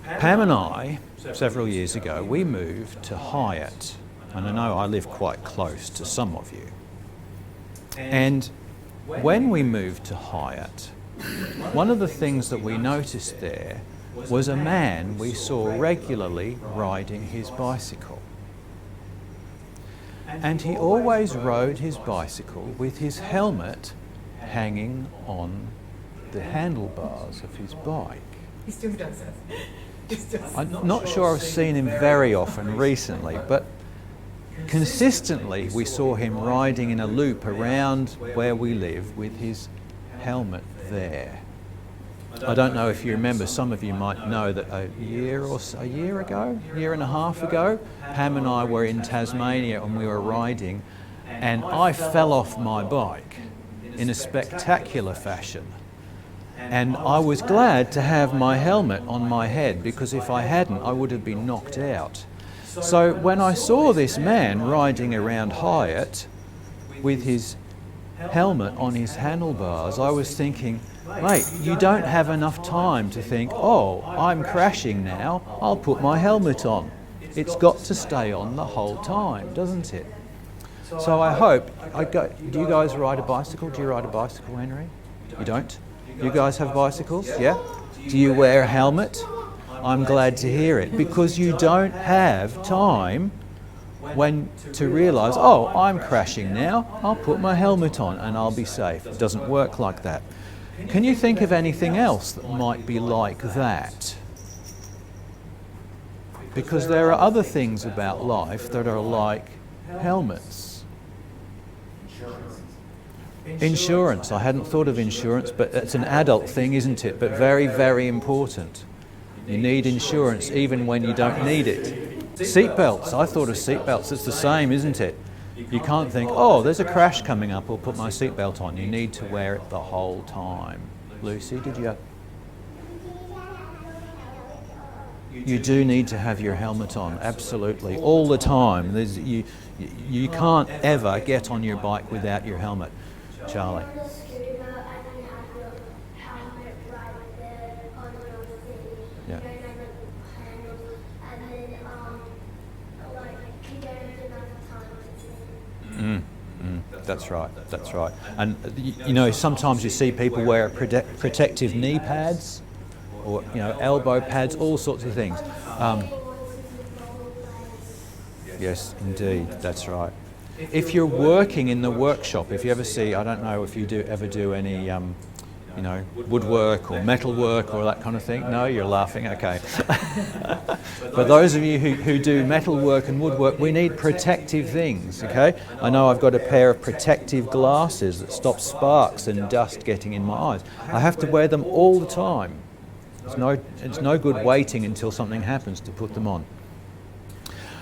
Pam and I, several years ago, we moved to Hyatt. And I know I live quite close to some of you. And when we moved to Hyatt, one of the things that we noticed there was a man we saw regularly riding his bicycle. And he always rode his bicycle with his helmet hanging on the handlebars of his bike. He still does it. I'm not sure I've seen him very often recently, but consistently we saw him riding in a loop around where we live with his helmet there. I don't know if you remember, some of you might know that a year and a half ago, Pam and I were in Tasmania and we were riding, and I fell off my bike in a spectacular fashion. And I was glad to have my helmet on my head, because if I hadn't, I would have been knocked out. So when I saw this man riding around Hyatt with his helmet on his handlebars, I was thinking, mate, you don't have enough time to think, oh, I'm crashing now, I'll put my helmet on. It's got to stay on the whole time, doesn't it? So I hope, do you guys ride a bicycle? Do you ride a bicycle, Henry? You don't? You guys have bicycles? Yeah? Do you wear a helmet? I'm glad to hear it, because you don't have time to realise, oh, I'm crashing now, I'll put my helmet on and I'll be safe. It doesn't work like that. Can you think of anything else that might be like that? Because there are other things about life that are like helmets. Insurance. I hadn't thought of insurance, but it's an adult thing, isn't it? But very, very important. You need insurance even when you don't need it. Seatbelts. I thought of seatbelts. It's the same, isn't it? You can't think, oh, there's a crash coming up, I'll put my seatbelt on. You need to wear it the whole time. Lucy, did you have... You do need to have your helmet on, absolutely, all the time. You can't ever get on your bike without your helmet. Charlie. Yeah. That's right, that's right. And you know, sometimes you see people wear protective knee pads, or elbow pads, all sorts of things. Yes, indeed, that's right. If you're working in the workshop, if you ever see, I don't know if you ever do any woodwork or metalwork or that kind of thing. No, you're laughing, okay. But those of you who do metalwork and woodwork, we need protective things, okay? I know I've got a pair of protective glasses that stop sparks and dust getting in my eyes. I have to wear them all the time. It's no good waiting until something happens to put them on.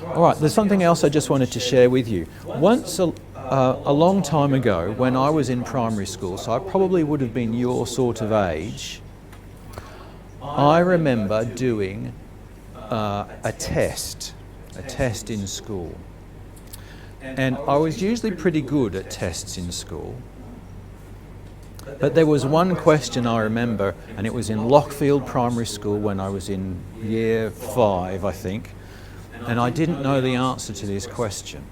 All right, there's something else I just wanted to share with you. Once a long time ago, when I was in primary school, so I probably would have been your sort of age, I remember doing a test in school. And I was usually pretty good at tests in school. But there was one question I remember, and it was in Lockfield Primary School when I was in year 5, I think. And I didn't know the answer to this question.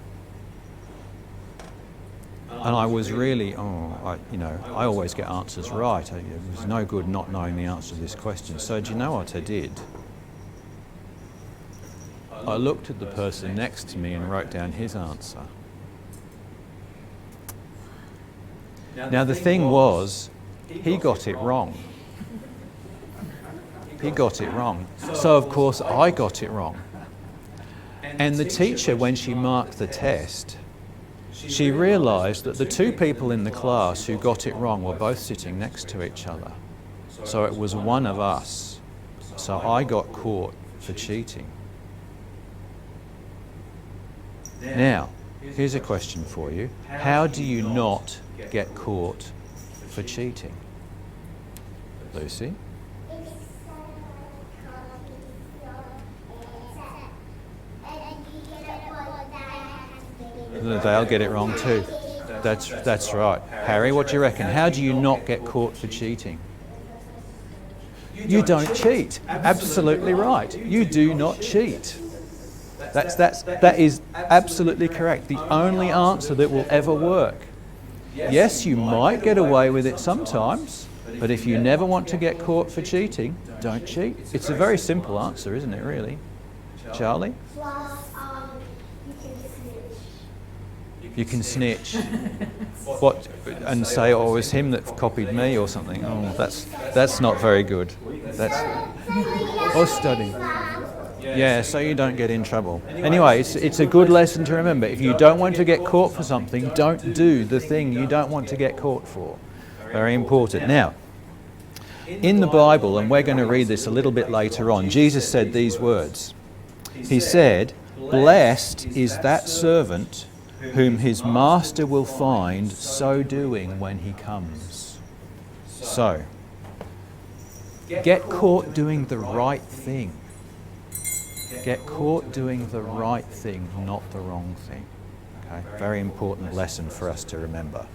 And I was really, I always get answers right. It was no good not knowing the answer to this question. So do you know what I did? I looked at the person next to me and wrote down his answer. Now the thing was, he got it wrong. He got it wrong. So of course I got it wrong. And the teacher, when she marked the test, she realised that the two people in the class who got it wrong were both sitting next to each other. So it was one of us. So I got caught for cheating. Now, here's a question for you. How do you not get caught for cheating? Lucy? They'll get it wrong too. That's right. Harry, what do you reckon? How do you not get caught for cheating? You don't cheat. Absolutely right. You do not cheat. That is absolutely correct. The only answer that will ever work. Yes, you might get away with it sometimes, but if you never want to get caught for cheating, don't cheat. It's a very simple answer, isn't it, really? Charlie? Plus, you can snitch. You can snitch. What? And say, oh, it was him that copied me or something. Oh, that's not very good. Or study. Yeah, so you don't get in trouble. Anyway, it's a good lesson to remember. If you don't want to get caught for something, don't do the thing you don't want to get caught for. Very important. Now, in the Bible, and we're going to read this a little bit later on, Jesus said these words. He said, "Blessed is that servant whom his master will find so doing when he comes." So, get caught doing the right thing. Get caught doing the right thing, not the wrong thing. Okay? Very important lesson for us to remember.